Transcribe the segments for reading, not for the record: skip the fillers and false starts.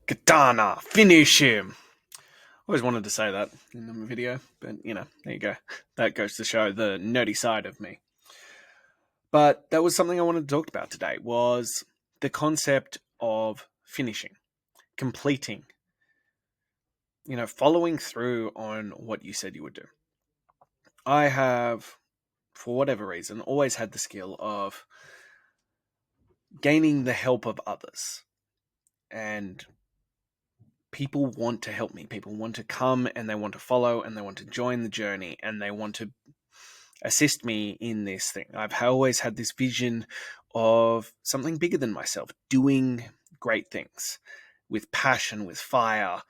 Katana, finish him. Always wanted to say that in the video, but there you go. That goes to show the nerdy side of me. But that was something I wanted to talk about today, was the concept of finishing, completing, following through on what you said you would do. I have, for whatever reason, always had the skill of gaining the help of others. And people want to help me. People want to come and they want to follow and they want to join the journey and they want to assist me in this thing. I've always had this vision of something bigger than myself, doing great things with passion, with fire,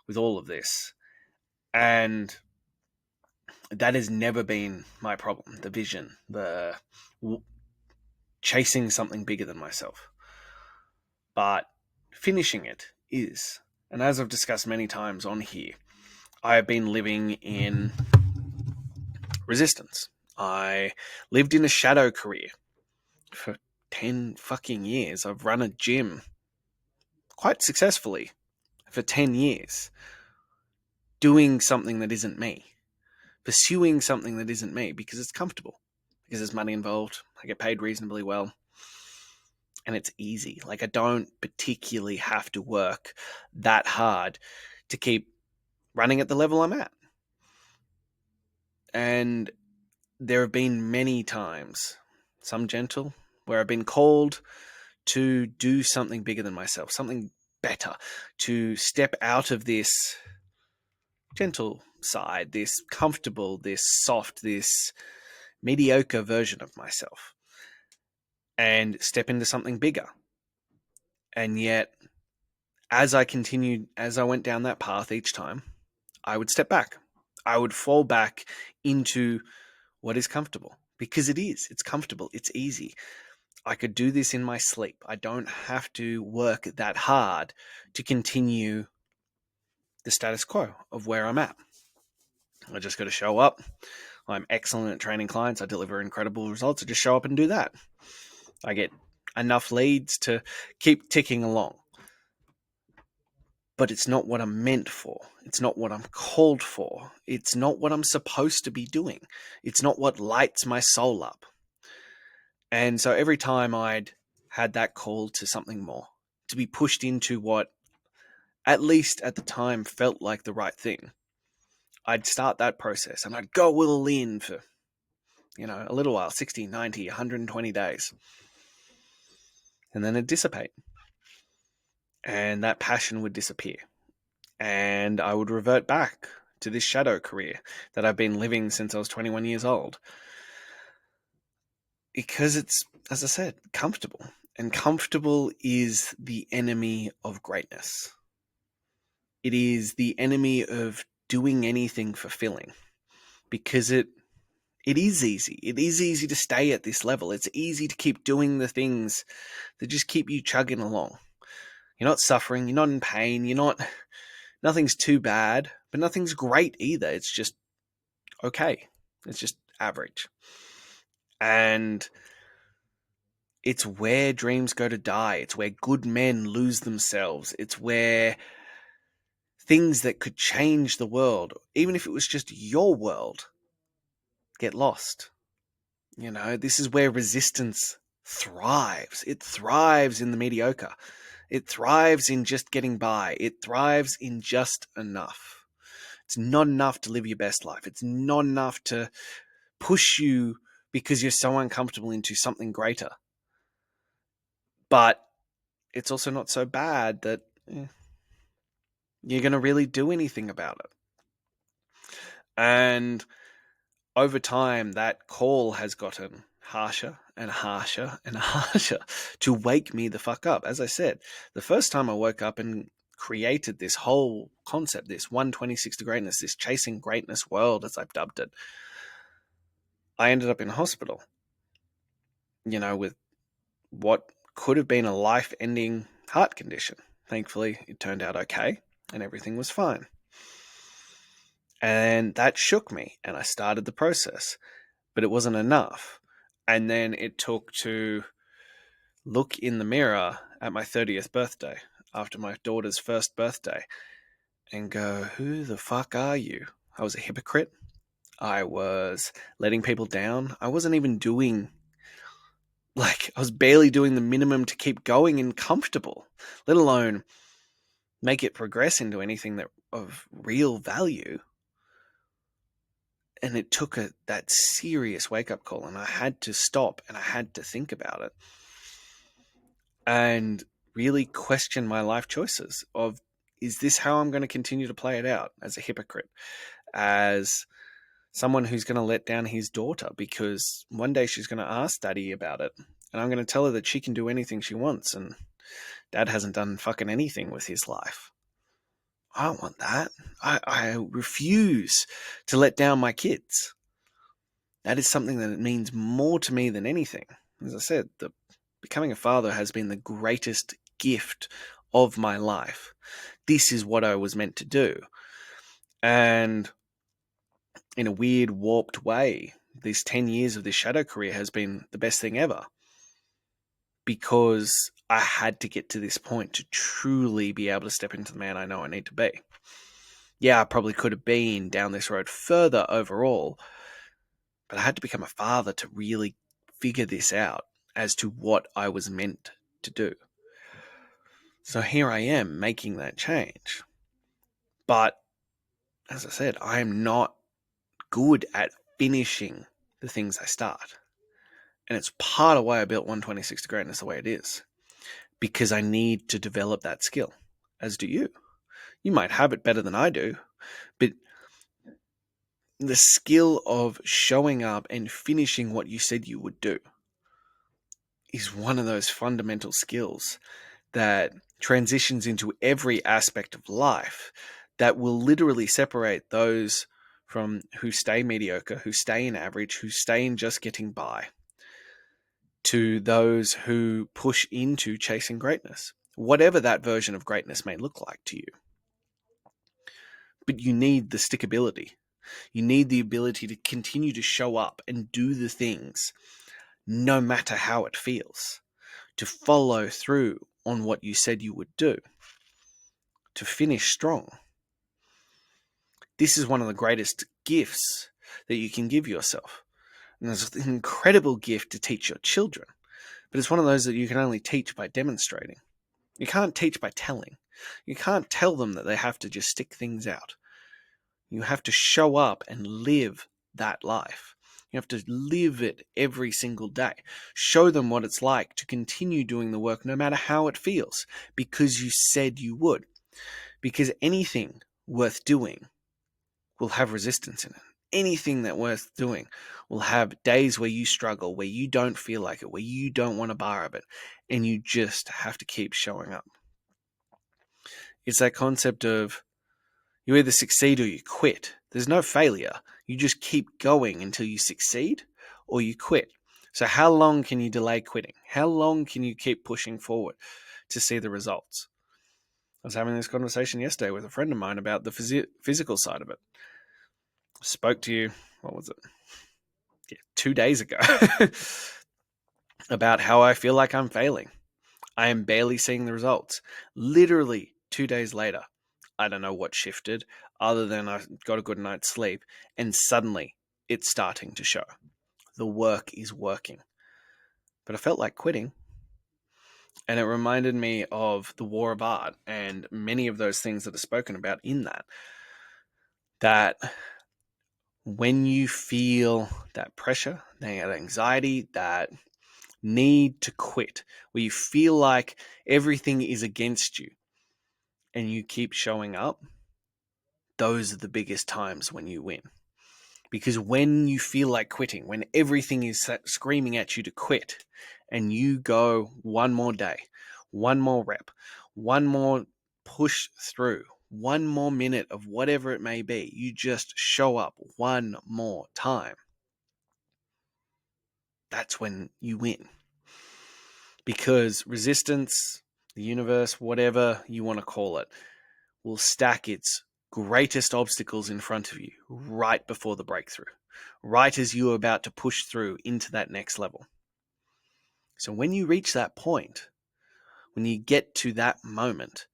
with all of this. And that has never been my problem, the vision, the chasing something bigger than myself. But finishing it is. And as I've discussed many times on here, I have been living in resistance. I lived in a shadow career for 10 fucking years. I've run a gym quite successfully for 10 years, doing something that isn't me, pursuing something that isn't me because it's comfortable, because there's money involved. I get paid reasonably well. And it's easy. Like, I don't particularly have to work that hard to keep running at the level I'm at. And there have been many times, some gentle, where I've been called to do something bigger than myself, something better, to step out of this gentle side, this comfortable, this soft, this mediocre version of myself, and step into something bigger. And yet, as I went down that path each time, I would step back. I would fall back into what is comfortable, because it's comfortable, it's easy. I could do this in my sleep. I don't have to work that hard to continue the status quo of where I'm at. I just got to show up. I'm excellent at training clients. I deliver incredible results. I just show up and do that. I get enough leads to keep ticking along. But it's not what I'm meant for. It's not what I'm called for. It's not what I'm supposed to be doing. It's not what lights my soul up. And so every time I'd had that call to something more, to be pushed into what, at least at the time, felt like the right thing, I'd start that process and I'd go all in for, a little while, 60, 90, 120 days. And then it'd dissipate. And that passion would disappear. And I would revert back to this shadow career that I've been living since I was 21 years old. Because it's, as I said, comfortable. And comfortable is the enemy of greatness. It is the enemy of doing anything fulfilling. Because it is easy. It is easy to stay at this level. It's easy to keep doing the things that just keep you chugging along. You're not suffering. You're not in pain. Nothing's too bad, but nothing's great either. It's just okay. It's just average. And it's where dreams go to die. It's where good men lose themselves. It's where things that could change the world, even if it was just your world, get lost. This is where resistance thrives. It thrives in the mediocre. It thrives in just getting by. It thrives in just enough. It's not enough to live your best life. It's not enough to push you because you're so uncomfortable into something greater. But it's also not so bad that you're going to really do anything about it. And over time, that call has gotten harsher and harsher and harsher to wake me the fuck up. As I said, the first time I woke up and created this whole concept, this 126 to greatness, this chasing greatness world, as I've dubbed it, I ended up in hospital, with what could have been a life-ending heart condition. Thankfully, it turned out okay and everything was fine. And that shook me and I started the process, but it wasn't enough. And then it took to look in the mirror at my 30th birthday. after my daughter's first birthday and go, who the fuck are you? I was a hypocrite. I was letting people down. I wasn't even doing, I was barely doing the minimum to keep going and comfortable, let alone make it progress into anything that of real value. And it took that serious wake-up call, and I had to stop and I had to think about it and really question my life choices of, is this how I'm going to continue to play it out as a hypocrite, as someone who's going to let down his daughter because one day she's going to ask daddy about it, and I'm going to tell her that she can do anything she wants and dad hasn't done fucking anything with his life. I don't want that. I refuse to let down my kids. That is something that means more to me than anything. As I said, becoming a father has been the greatest gift of my life. This is what I was meant to do. And in a weird, warped way, these 10 years of this shadow career has been the best thing ever. Because I had to get to this point to truly be able to step into the man I know I need to be. Yeah, I probably could have been down this road further overall, but I had to become a father to really figure this out as to what I was meant to do. So here I am making that change. But as I said, I am not good at finishing the things I start. And it's part of why I built 126 to Greatness the way it is. Because I need to develop that skill, as do you. You might have it better than I do, but the skill of showing up and finishing what you said you would do is one of those fundamental skills that transitions into every aspect of life that will literally separate those from who stay mediocre, who stay in average, who stay in just getting by, to those who push into chasing greatness, whatever that version of greatness may look like to you. But you need the stickability. You need the ability to continue to show up and do the things no matter how it feels, to follow through on what you said you would do, to finish strong. This is one of the greatest gifts that you can give yourself. And it's an incredible gift to teach your children, but it's one of those that you can only teach by demonstrating. You can't teach by telling. You can't tell them that they have to just stick things out. You have to show up and live that life. You have to live it every single day. Show them what it's like to continue doing the work no matter how it feels, because you said you would. Because anything worth doing will have resistance in it. Anything that worth doing will have days where you struggle, where you don't feel like it, where you don't want a bar of it, and you just have to keep showing up. It's that concept of you either succeed or you quit. There's no failure. You just keep going until you succeed or you quit. So how long can you delay quitting? How long can you keep pushing forward to see the results? I was having this conversation yesterday with a friend of mine about the physical side of it. Spoke to you, what was it? Yeah, 2 days ago about how I feel like I'm failing. I am barely seeing the results. Literally 2 days later, I don't know what shifted other than I got a good night's sleep, and suddenly it's starting to show. The work is working. But I felt like quitting. And it reminded me of the war of art and many of those things that are spoken about in that. That when you feel that pressure, that anxiety, that need to quit, where you feel like everything is against you and you keep showing up, those are the biggest times when you win. Because when you feel like quitting, when everything is screaming at you to quit, and you go one more day, one more rep, one more push through, one more minute of whatever it may be, you just show up one more time. That's when you win. Because resistance, the universe, whatever you want to call it, will stack its greatest obstacles in front of you right before the breakthrough, right as you are about to push through into that next level. So when you reach that point, when you get to that moment,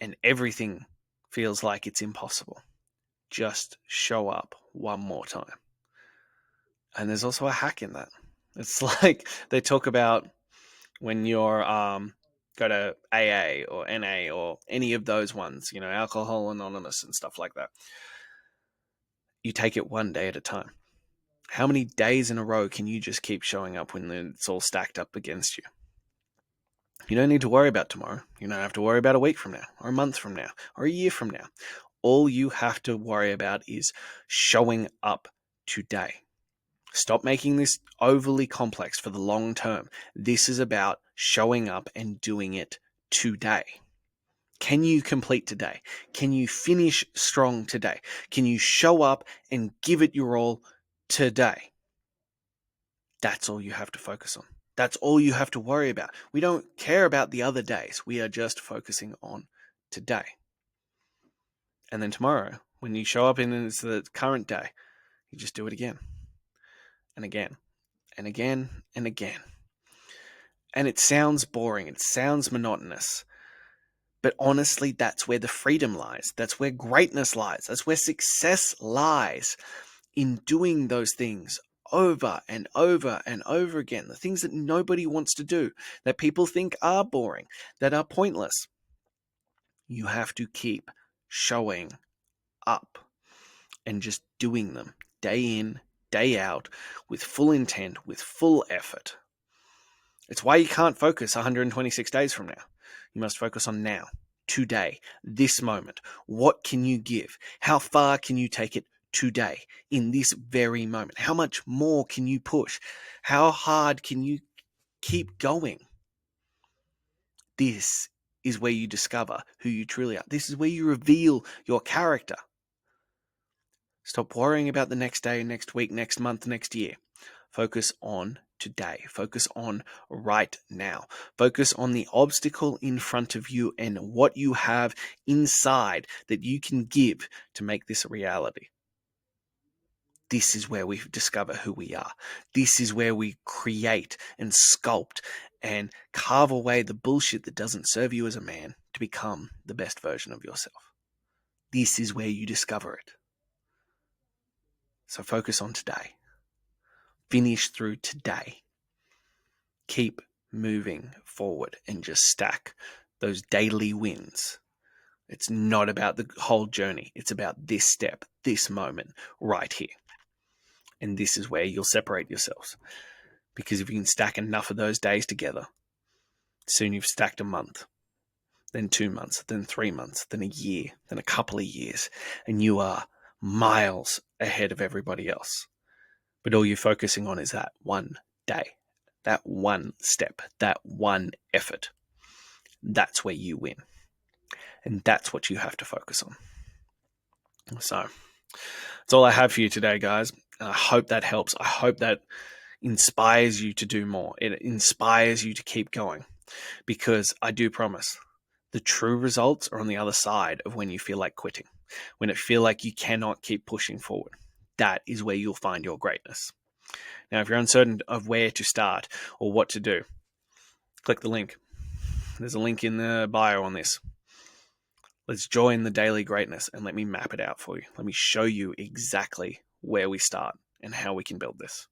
and everything feels like it's impossible, just show up one more time. And there's also a hack in that. It's like they talk about when you're go to AA or NA or any of those ones, Alcohol Anonymous and stuff like that. You take it one day at a time. How many days in a row can you just keep showing up when it's all stacked up against you? You don't need to worry about tomorrow. You don't have to worry about a week from now, or a month from now, or a year from now. All you have to worry about is showing up today. Stop making this overly complex for the long term. This is about showing up and doing it today. Can you complete today? Can you finish strong today? Can you show up and give it your all today? That's all you have to focus on. That's all you have to worry about. We don't care about the other days. We are just focusing on today. And then tomorrow, when you show up in the current day, you just do it again and again and again and again. And it sounds boring. It sounds monotonous. But honestly, that's where the freedom lies. That's where greatness lies. That's where success lies, in doing those things over and over and over again. The things that nobody wants to do, that people think are boring, that are pointless. You have to keep showing up and just doing them day in, day out, with full intent, with full effort. It's why you can't focus 126 days from now. You must focus on now, today, this moment. What can you give? How far can you take it today, in this very moment? How much more can you push? How hard can you keep going? This is where you discover who you truly are. This is where you reveal your character. Stop worrying about the next day, next week, next month, next year. Focus on today. Focus on right now. Focus on the obstacle in front of you and what you have inside that you can give to make this a reality. This is where we discover who we are. This is where we create and sculpt and carve away the bullshit that doesn't serve you as a man to become the best version of yourself. This is where you discover it. So focus on today. Finish through today. Keep moving forward and just stack those daily wins. It's not about the whole journey. It's about this step, this moment, right here. And this is where you'll separate yourselves. Because if you can stack enough of those days together, soon you've stacked a month, then 2 months, then 3 months, then a year, then a couple of years, and you are miles ahead of everybody else. But all you're focusing on is that one day, that one step, that one effort. That's where you win. And that's what you have to focus on. So that's all I have for you today, guys. And I hope that helps. I hope that inspires you to do more. It inspires you to keep going, because I do promise the true results are on the other side of when you feel like quitting, when it feel like you cannot keep pushing forward. That is where you'll find your greatness. Now, if you're uncertain of where to start or what to do, click the link. There's a link in the bio on this. Let's join the daily greatness and let me map it out for you. Let me show you exactly where we start and how we can build this.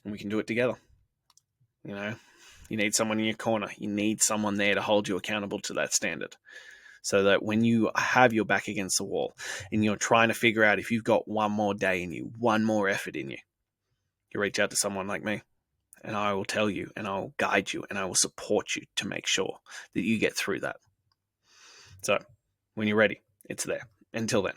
And we can do it together. You need someone in your corner. You need someone there to hold you accountable to that standard. So that when you have your back against the wall and you're trying to figure out if you've got one more day in you, one more effort in you, you reach out to someone like me, and I will tell you, and I'll guide you, and I will support you to make sure that you get through that. So when you're ready, it's there. Until then.